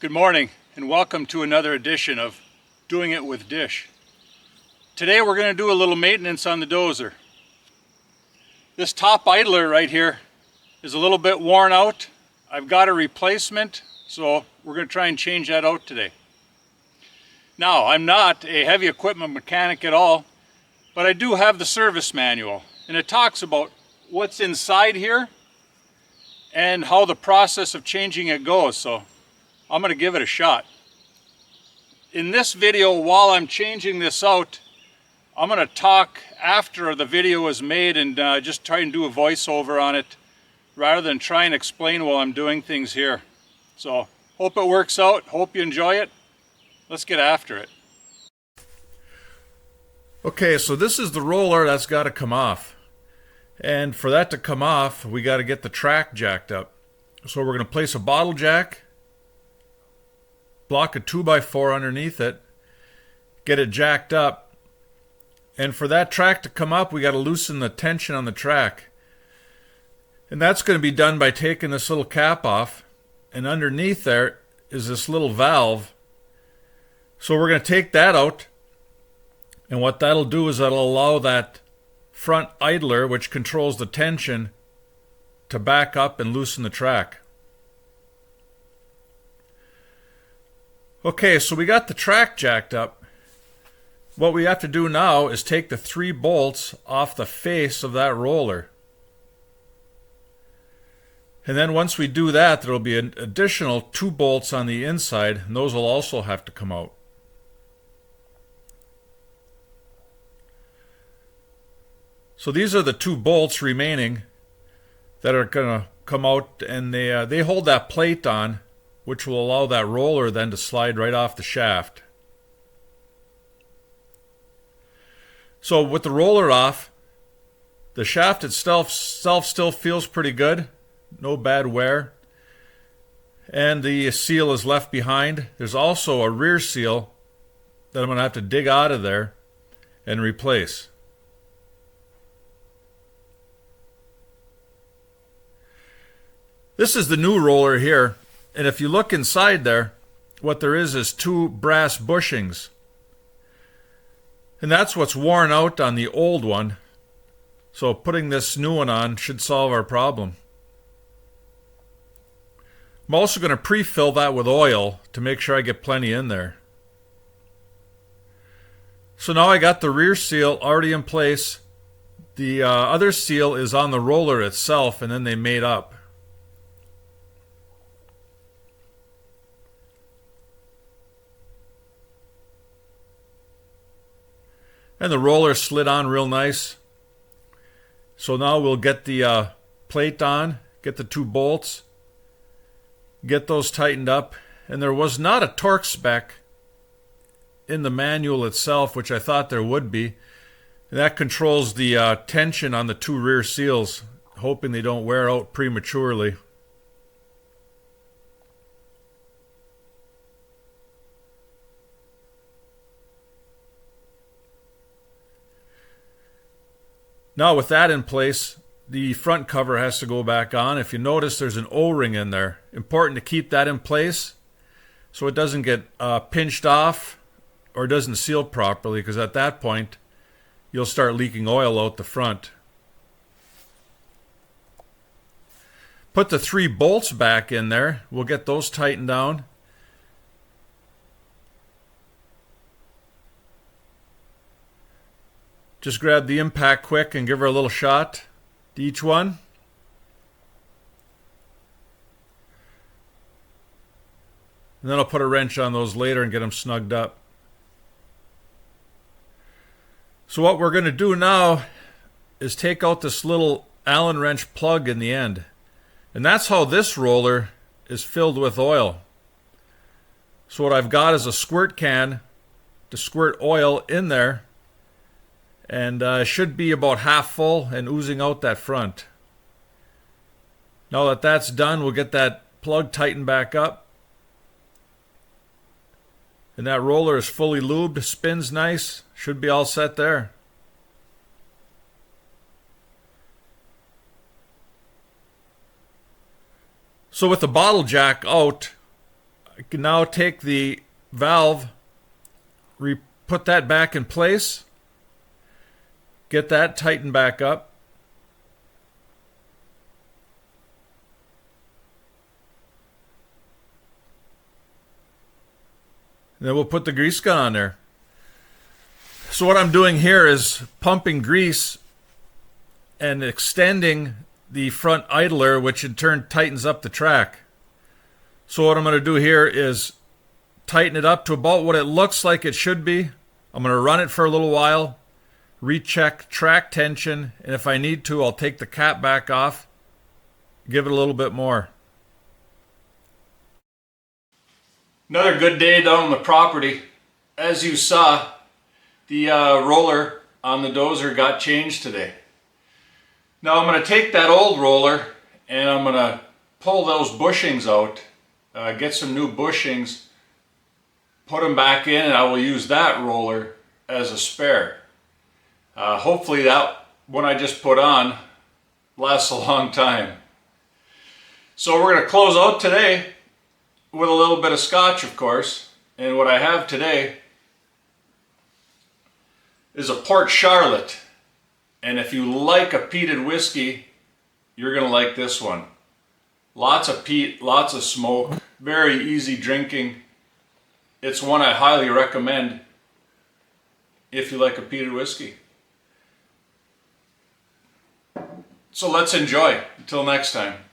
Good morning and welcome to another edition of Doing It with Dish. Today we're going to do a little maintenance on the dozer. This top idler right here is a little bit worn out. I've got a replacement, so we're going to try and change that out today. Now, I'm not a heavy equipment mechanic at all, but I do have the service manual, and it talks about what's inside here and how the process of changing it goes. So I'm going to give it a shot. In this video, while I'm changing this out, I'm going to talk after the video is made and just try and do a voiceover on it rather than try and explain while I'm doing things here. So hope it works out. Hope you enjoy it. Let's get after it. Okay, so this is the roller that's got to come off. And for that to come off, we got to get the track jacked up. So we're going to place a bottle jack, block a 2x4 underneath it, get it jacked up, and for that track to come up, we got to loosen the tension on the track. And that's going to be done by taking this little cap off, and underneath there is this little valve. So we're going to take that out, and what that'll do is that'll allow that front idler, which controls the tension, to back up and loosen the track. Okay, so we got the track jacked up. What we have to do now is take the 3 bolts off the face of that roller. And then once we do that, there will be an additional 2 bolts on the inside, and those will also have to come out. So these are the 2 bolts remaining that are going to come out, and they hold that plate on, which will allow that roller then to slide right off the shaft. So with the roller off, the shaft itself still feels pretty good, no bad wear, and the seal is left behind. There's also a rear seal that I'm going to have to dig out of there and replace. This is the new roller here. And if you look inside there, what there is 2 brass bushings. And that's what's worn out on the old one. So putting this new one on should solve our problem. I'm also going to pre-fill that with oil to make sure I get plenty in there. So now I got the rear seal already in place. The other seal is on the roller itself, and then they made up. And the roller slid on real nice. So now we'll get the plate on, get the 2 bolts, get those tightened up. And there was not a torque spec in the manual itself, which I thought there would be. And that controls the tension on the 2 rear seals, hoping they don't wear out prematurely. Now with that in place, the front cover has to go back on. If you notice, there's an O-ring in there. Important to keep that in place so it doesn't get pinched off or doesn't seal properly, because at that point you'll start leaking oil out the front. Put the 3 bolts back in there. We'll get those tightened down. Just grab the impact quick and give her a little shot to each one. And then I'll put a wrench on those later and get them snugged up. So what we're going to do now is take out this little Allen wrench plug in the end. And that's how this roller is filled with oil. So what I've got is a squirt can to squirt oil in there. And it should be about half full and oozing out that front. Now that that's done, we'll get that plug tightened back up. And that roller is fully lubed, spins nice, should be all set there. So with the bottle jack out, I can now take the valve, put that back in place, get that tightened back up. And then we'll put the grease gun on there. So what I'm doing here is pumping grease and extending the front idler, which in turn tightens up the track. So what I'm going to do here is tighten it up to about what it looks like it should be. I'm going to run it for a little while, recheck track tension, and if I need to, I'll take the cap back off, give it a little bit more. Another good day down on the property. As you saw, the roller on the dozer got changed today. Now I'm going to take that old roller and I'm going to pull those bushings out, get some new bushings, put them back in, and I will use that roller as a spare. Hopefully that one I just put on lasts a long time. So we're going to close out today with a little bit of scotch, of course. And what I have today is a Port Charlotte. And if you like a peated whiskey, you're going to like this one. Lots of peat, lots of smoke, very easy drinking. It's one I highly recommend if you like a peated whiskey. So let's enjoy. Until next time.